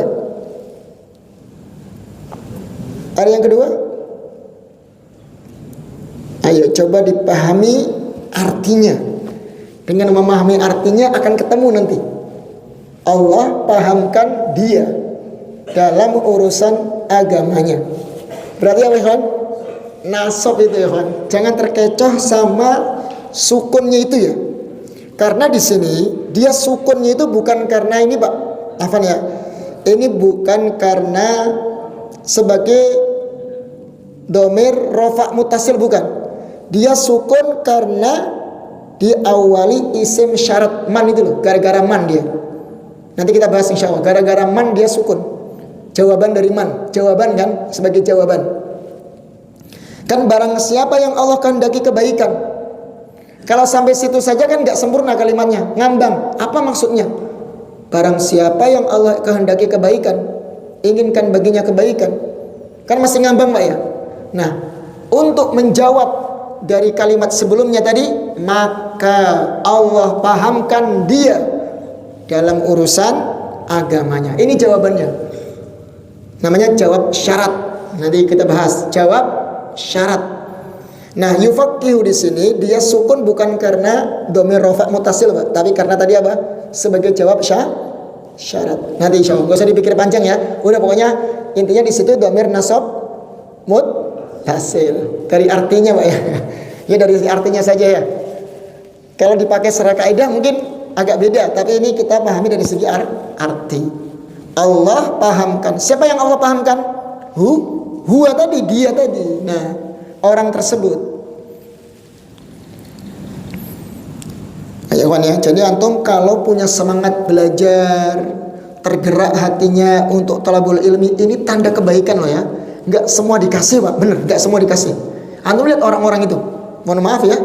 Ada yang kedua? Ayo coba dipahami artinya. Dengan memahami artinya akan ketemu nanti. Allah pahamkan dia dalam urusan agamanya. Berarti apa ikhwan? Nasab itu ikhwan. Jangan terkecoh sama sukunnya itu ya. Karena di sini dia sukunnya itu bukan karena ini Pak Afan ya. Ini bukan karena sebagai domir rofa mutasil, bukan. Dia sukun karena diawali isim syarat man itu loh, gara-gara man dia. Nanti kita bahas insya Allah. Gara-gara man dia sukun. Jawaban dari man, jawaban kan, sebagai jawaban. Kan barang siapa yang Allah kehendaki kebaikan. Kalau sampai situ saja kan nggak sempurna kalimatnya, ngambang. Apa maksudnya? Barang siapa yang Allah kehendaki kebaikan, inginkan baginya kebaikan, kan masih ngambang Pak ya. Nah, untuk menjawab dari kalimat sebelumnya tadi, maka Allah pahamkan dia dalam urusan agamanya. Ini jawabannya. Namanya jawab syarat. Nanti kita bahas jawab syarat. Nah, yufaqihu di sini dia sukun bukan karena domir rofa mutasil, Pak, tapi karena tadi apa? Sebagai jawab syarat. Nanti insya Allah, gak usah dipikir panjang ya. Udah pokoknya intinya di situ domir nasab mutasil. Dari artinya Pak ya. Ya dari artinya saja ya. Kalau dipakai secara kaidah mungkin agak beda, tapi ini kita pahami dari segi arti. Allah pahamkan. Siapa yang Allah pahamkan? Huwa tadi, dia tadi. Nah, orang tersebut. Ayo ya, jadi antum kalau punya semangat belajar, tergerak hatinya untuk talabul ilmi, ini tanda kebaikan loh ya. Enggak semua dikasih Pak, bener, enggak semua dikasih. Antum lihat orang-orang itu, mohon maaf ya,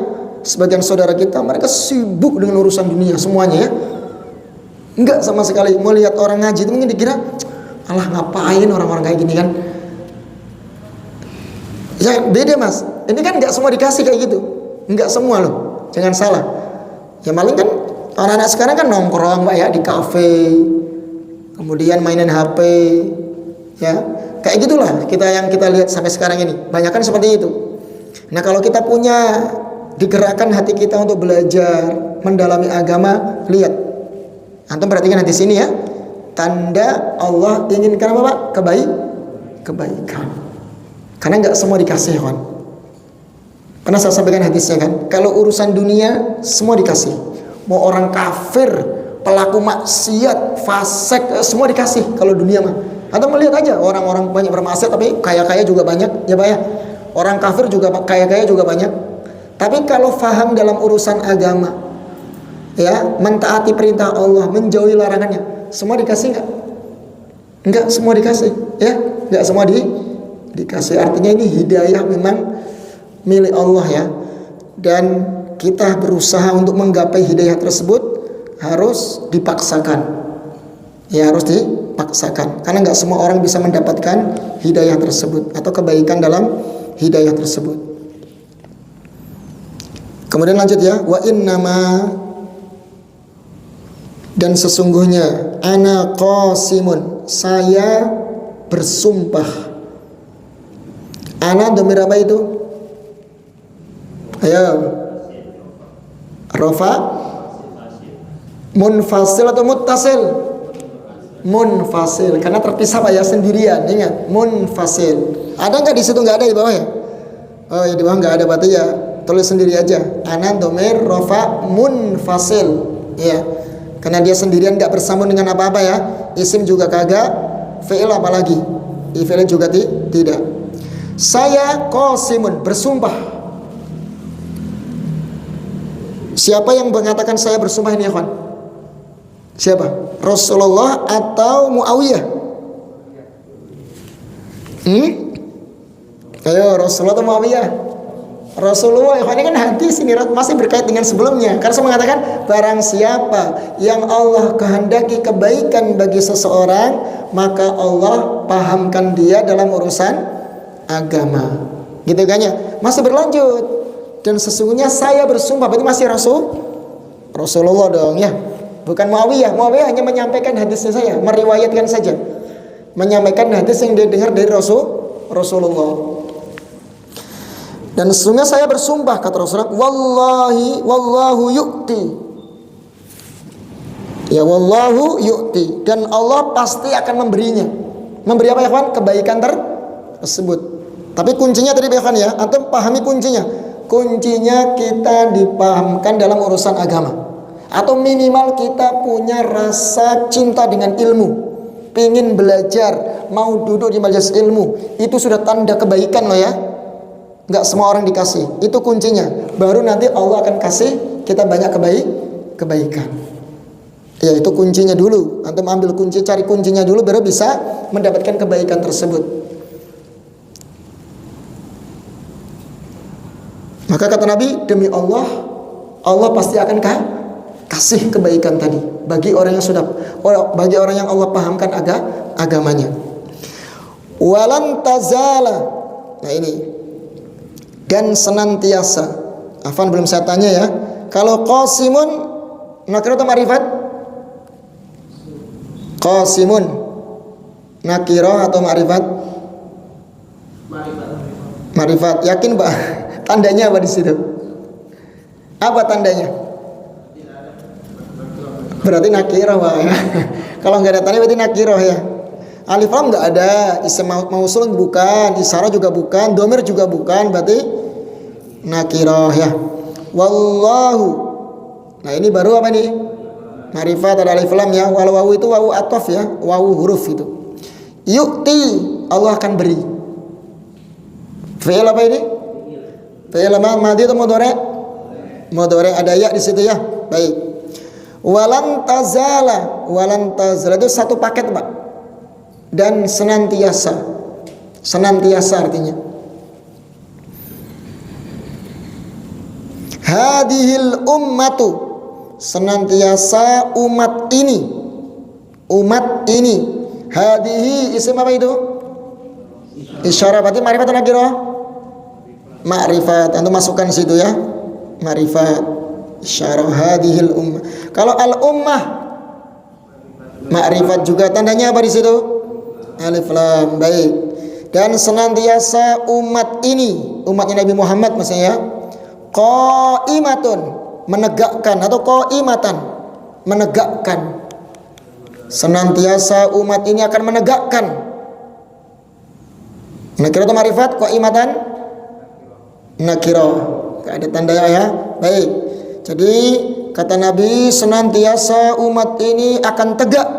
sebagian saudara kita mereka sibuk dengan urusan dunia semuanya ya. Enggak sama sekali. Mau lihat orang ngaji itu mungkin dikira, alah ngapain orang-orang kayak gini kan. Ya beda Mas. Ini kan nggak semua dikasih kayak gitu. Nggak semua loh. Jangan salah. Ya paling kan anak-anak sekarang kan nongkrong Pak ya di kafe, kemudian mainin HP, ya kayak gitulah yang kita lihat sampai sekarang ini. Banyak kan seperti itu. Nah kalau kita punya digerakkan hati kita untuk belajar, mendalami agama, lihat. Antum perhatikan di sini ya. Tanda Allah inginkan apa Pak? Kebaikan. Karena nggak semua dikasih kan. Pernah saya sampaikan hadisnya kan. Kalau urusan dunia semua dikasih. Mau orang kafir, pelaku maksiat, fasik, semua dikasih. Kalau dunia mah. Atau melihat aja orang-orang banyak bermaksiat tapi kaya-kaya juga banyak ya Pak ya. Orang kafir juga kaya-kaya juga banyak. Tapi kalau faham dalam urusan agama, ya mentaati perintah Allah, menjauhi larangannya, semua dikasih nggak? Nggak semua dikasih, ya nggak semua dikasih. Artinya ini hidayah memang milik Allah ya. Dan kita berusaha untuk menggapai hidayah tersebut harus dipaksakan. Ya harus dipaksakan. Karena nggak semua orang bisa mendapatkan hidayah tersebut atau kebaikan dalam hidayah tersebut. Kemudian lanjut ya, wa innama, dan sesungguhnya ana qasimun, saya bersumpah. Ana dhamir apa itu? Ayo. Rafa munfasil atau muttasil? Munfasil, karena terpisah Pak ya, sendirian. Ingat, munfasil. Ada nggak di situ? Nggak ada di bawah ya? Oh ya di bawah nggak ada, berarti ya tulis sendiri aja. Ana dhamir rafa munfasil. Ya. Karena dia sendirian, nggak bersambung dengan apa-apa ya. Isim juga kagak, fi'il apalagi. Fi'il juga tidak. Saya qasimun, bersumpah. Siapa yang mengatakan saya bersumpah ini ya kawan? Siapa? Rasulullah atau Muawiyah? Ayo Rasulullah atau Muawiyah? Rasulullah, ini kan hadis ini masih berkait dengan sebelumnya. Karena saya mengatakan barang siapa yang Allah kehendaki kebaikan bagi seseorang, maka Allah pahamkan dia dalam urusan agama. Gitu kan ya? Masih berlanjut. Dan sesungguhnya saya bersumpah, berarti masih Rasulullah dong ya. Bukan Muawiyah. Muawiyah hanya menyampaikan hadisnya saya, meriwayatkan saja. Menyampaikan hadis yang dia dengar dari Rasulullah. Dan sesungguhnya saya bersumpah, kata Rasulullah, wallahu yu'ti. Ya wallahu yu'ti. Dan Allah pasti akan memberinya. Memberi apa ya kawan? Kebaikan tersebut. Tapi kuncinya tadi ya kawan ya, antum pahami kuncinya. Kuncinya kita dipahamkan dalam urusan agama. Atau minimal kita punya rasa cinta dengan ilmu, pingin belajar, mau duduk di majelis ilmu. Itu sudah tanda kebaikan loh ya. Nggak semua orang dikasih. Itu kuncinya. Baru nanti Allah akan kasih kita banyak kebaikan. Ya, itu kuncinya dulu. Antum ambil kunci, cari kuncinya dulu baru bisa mendapatkan kebaikan tersebut. Maka kata Nabi, demi Allah, Allah pasti akan kasih kebaikan tadi bagi orang yang Allah pahamkan agamanya. Walan tazala. Nah ini. Dan senantiasa. Afan belum saya tanya ya. Kalau qasimun nakirah atau ma'rifat? Qasimun nakirah atau ma'rifat? Ma'rifat. Yakin Pak? Tandanya apa di situ? Apa tandanya? Berarti nakirah Pak ya. Kalau nggak ada tanda berarti nakirah ya. Alif lam nggak ada, isim mausul bukan, isyarah juga bukan, domir juga bukan, berarti nakirah ya. Wallahu. Nah ini baru apa nih? Ma'rifat ada alif lam ya. Walau wawu itu wawu atof ya, wawu huruf itu. Yu'ti, Allah akan beri. Fi'il apa ini? Fi'il madhi atau mudhari'? Mudhari', ada ya di situ ya. Baik. Walan tazala itu satu paket Pak. Dan senantiasa artinya. Hadihil ummatu, senantiasa umat ini. Hadihi isim apa itu? Isyarah, berarti ma'rifat atau nakirah? Ma'rifat. Antum masukkan di situ ya. Ma'rifat. Isyarah hadihil ummah. Kalau al ummah ma'rifat juga, tandanya apa di situ? Alif lam. Baik. Dan senantiasa umat ini, umatnya Nabi Muhammad maksudnya, qaimatun, menegakkan, atau qaimatan, menegakkan. Senantiasa umat ini akan menegakkan. Nakirah atau ma'rifat? Qaimatan nakirah. Enggak ada tandanya ya. Baik. Jadi kata Nabi, senantiasa umat ini akan tegak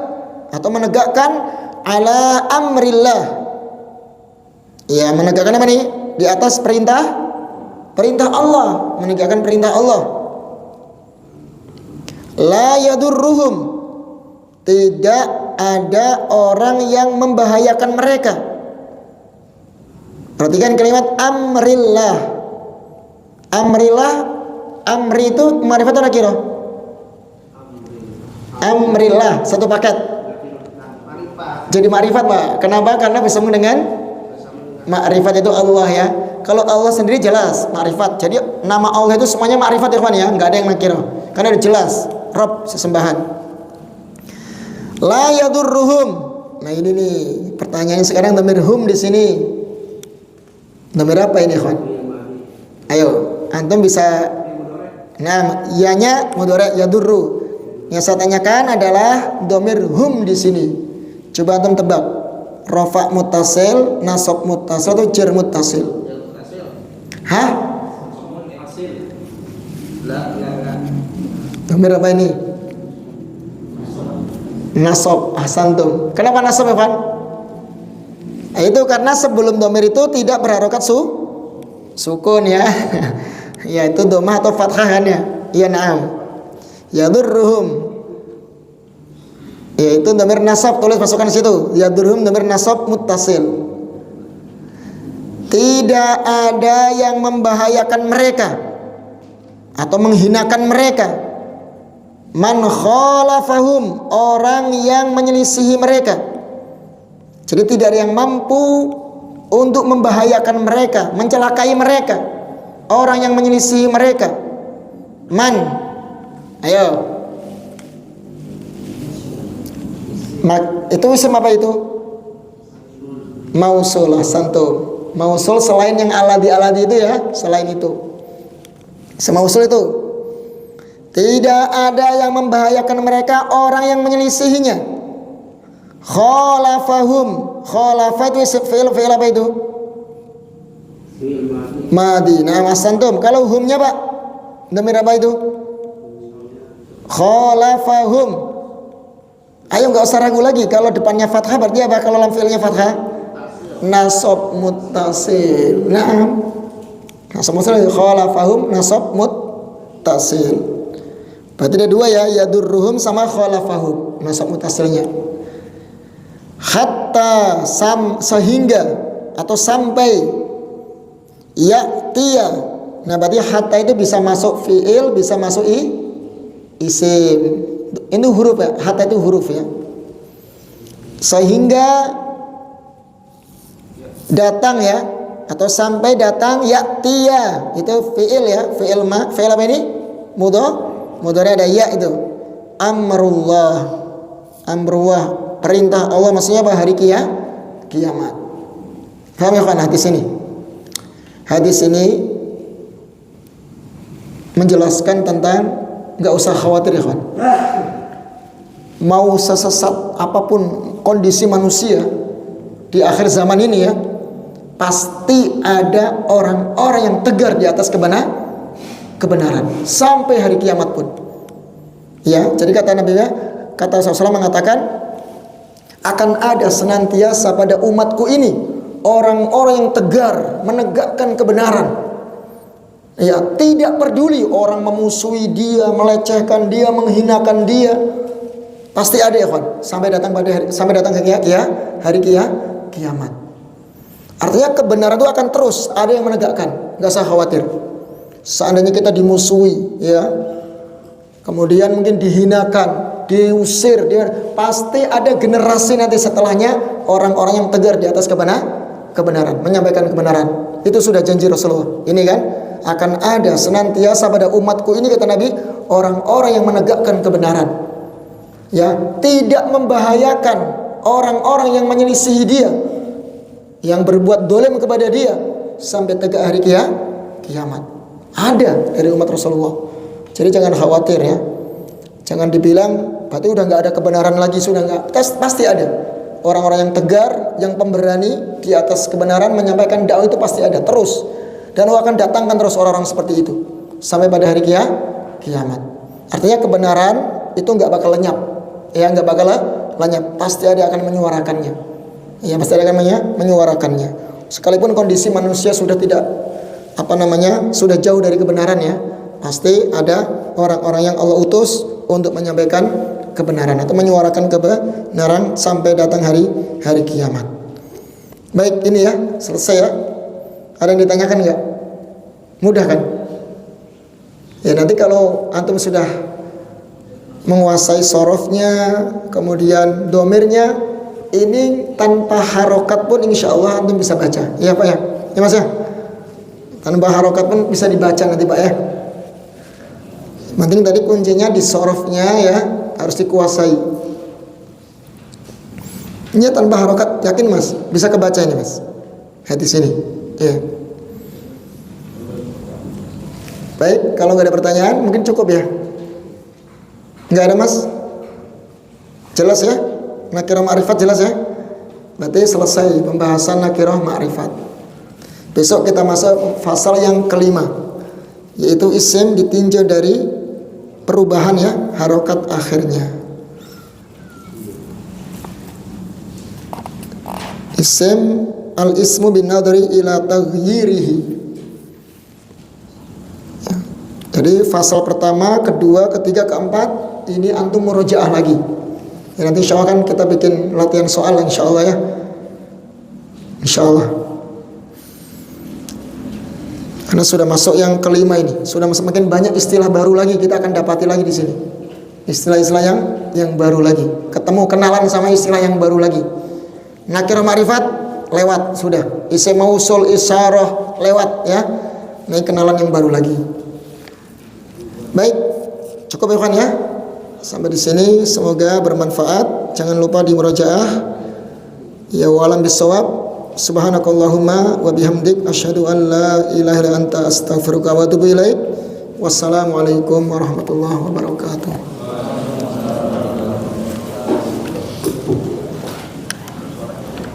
atau menegakkan ala amrillah. Ya, menegakkan apa nih? Di atas perintah Allah, menegakkan perintah Allah. La yadurruhum, tidak ada orang yang membahayakan mereka. Perhatikan kalimat amrillah. Amri itu ma'rifat atau nakirah? Amrillah, satu paket. Jadi ma'rifat Pak. Kenapa? Karena bersama dengan ma'rifat itu Allah ya. Kalau Allah sendiri jelas ma'rifat. Jadi nama Allah itu semuanya ma'rifat ya kawan ya, nggak ada yang nakirah. Karena udah jelas Rabb, sesembahan. La yadurruhum. Nah ini nih pertanyaan sekarang, dhamir hum di sini. Dhamir apa ini kawan? Ayo, antum bisa. Nah, ianya mudhari' yadurru. Yang saya tanyakan adalah dhamir hum di sini. Coba antum tebak. Rafa muttasil, nasab muttasil atau jar muttasil? Hah? Dhamir apa ini? Nasab. Ahsantum. Kenapa nasab ya, Pak? Itu karena sebelum dhamir itu tidak berharokat sukun ya. Ya itu dhammah atau fathahan ya. Iya na'am. Yadurruhum. Ya itu dhamir nasab, tulis masukkan di situ. Yadurruhum dhamir nasab muttasil. Tidak ada yang membahayakan mereka atau menghinakan mereka. Man khalafahum, orang yang menyelisihi mereka. Jadi tidak ada yang mampu untuk membahayakan mereka, mencelakai mereka. Orang yang menyelisihi mereka. Man. Ayo. Itu isim apa itu? Mausul. Ahsantum. Mausul selain yang aladi itu ya, selain itu. Semausul itu. Tidak ada yang membahayakan mereka, orang yang menyelisihinya. Khalafahum. Khalafah itu fi'il apa itu? Madi. Nah, ahsantum. Kalau humnya Pak, dhamir apa itu? Khalafahum. Ayo nggak usah ragu lagi. Kalau depannya fathah berarti apa? Kalau lam fi'ilnya fathah? Nasab muttasil. Nah, Nasab muttasil khalafahum nasab muttasil. Berarti ada dua ya, yadurruhum sama khalafahum nasab muttasilnya. Hatta sehingga atau sampai ya'tiya. Nah berarti hatta itu bisa masuk fi'il, bisa masuk isim. Ini huruf ya, hatta itu huruf ya. Sehingga datang ya, atau sampai datang ya'tiya, itu fi'il ya, fi'il apa ini? Mudhari ada ya itu. Amrullah, perintah Allah, maksudnya apa? Hari kiamat. Paham ya kan hadis ini? Hadis ini menjelaskan tentang nggak usah khawatir ya kan. Mau sesesat apapun kondisi manusia di akhir zaman ini ya, pasti ada orang-orang yang tegar di atas kebenaran sampai hari kiamat pun. Ya, jadi kata Nabi, kata Rasulullah mengatakan akan ada senantiasa pada umatku ini orang-orang yang tegar menegakkan kebenaran. Ya, tidak peduli orang memusuhi dia, melecehkan dia, menghinakan dia. Pasti ada ya kawan, sampai datang hari kiamat. Artinya kebenaran itu akan terus ada yang menegakkan, nggak usah khawatir. Seandainya kita dimusuhi, ya, kemudian mungkin dihinakan, diusir, pasti ada generasi nanti setelahnya orang-orang yang tegar di atas kebenaran, menyampaikan kebenaran. Itu sudah janji Rasulullah. Ini kan akan ada senantiasa pada umatku ini, kata Nabi, orang-orang yang menegakkan kebenaran. Ya, tidak membahayakan orang-orang yang menyelisihi dia, yang berbuat dolim kepada dia sampai tegak hari kiamat. Ada dari umat Rasulullah. Jadi jangan khawatir ya. Jangan dibilang berarti udah nggak ada kebenaran lagi, sudah nggak. Pasti ada orang-orang yang tegar, yang pemberani di atas kebenaran, menyampaikan dakwah itu pasti ada terus. Dan Allah akan datangkan terus orang-orang seperti itu sampai pada hari kiamat. Artinya kebenaran itu nggak bakal lenyap. Ya, nggak bakal lenyap. Pasti ada akan menyuarakannya. Ya, pasti ada akan menyuarakannya. Sekalipun kondisi manusia sudah tidak sudah jauh dari kebenaran ya, pasti ada orang-orang yang Allah utus untuk menyampaikan kebenaran atau menyuarakan kebenaran sampai datang hari kiamat. Baik, ini ya, selesai ya. Ada yang ditanyakan nggak? Mudah kan? Ya, nanti kalau antum sudah menguasai sorofnya, kemudian domirnya, ini tanpa harokat pun insya Allah antum bisa baca. Iya Pak ya? Ya Mas ya? Tanpa harokat pun bisa dibaca nanti Pak ya. Penting tadi kuncinya di sorofnya ya, harus dikuasai. Ini tanpa harokat, yakin Mas? Bisa kebaca ini Mas, hadis ini ya. Baik, kalau nggak ada pertanyaan mungkin cukup ya. Nggak ada Mas? Jelas ya? Nakirah ma'rifat jelas ya? Berarti selesai pembahasan nakirah ma'rifat. Besok kita masuk fasal yang kelima, yaitu isim ditinjau dari perubahan ya, harokat akhirnya. Isim al-ismu bin nadri ila taghyirihi. Ya. Jadi fasal pertama, kedua, ketiga, keempat ini antum murojaah lagi. Ya, nanti insya Allah kan kita bikin latihan soal insya Allah ya. Insya Allah. Karena sudah masuk yang kelima ini, sudah semakin banyak istilah baru lagi kita akan dapati lagi di sini. Istilah-istilah yang baru lagi. Ketemu kenalan sama istilah yang baru lagi. Nakirah ma'rifat lewat sudah. Isim mausul isyarah lewat ya. Ini kenalan yang baru lagi. Baik, cukup ya ya. Sampai di sini semoga bermanfaat. Jangan lupa di murojaah. Ya walam bisawab. Subhanakallahumma wa bihamdik asyhadu an la ilaha illa anta astaghfiruka wa atubu ilaik. Wassalamualaikum warahmatullahi wabarakatuh.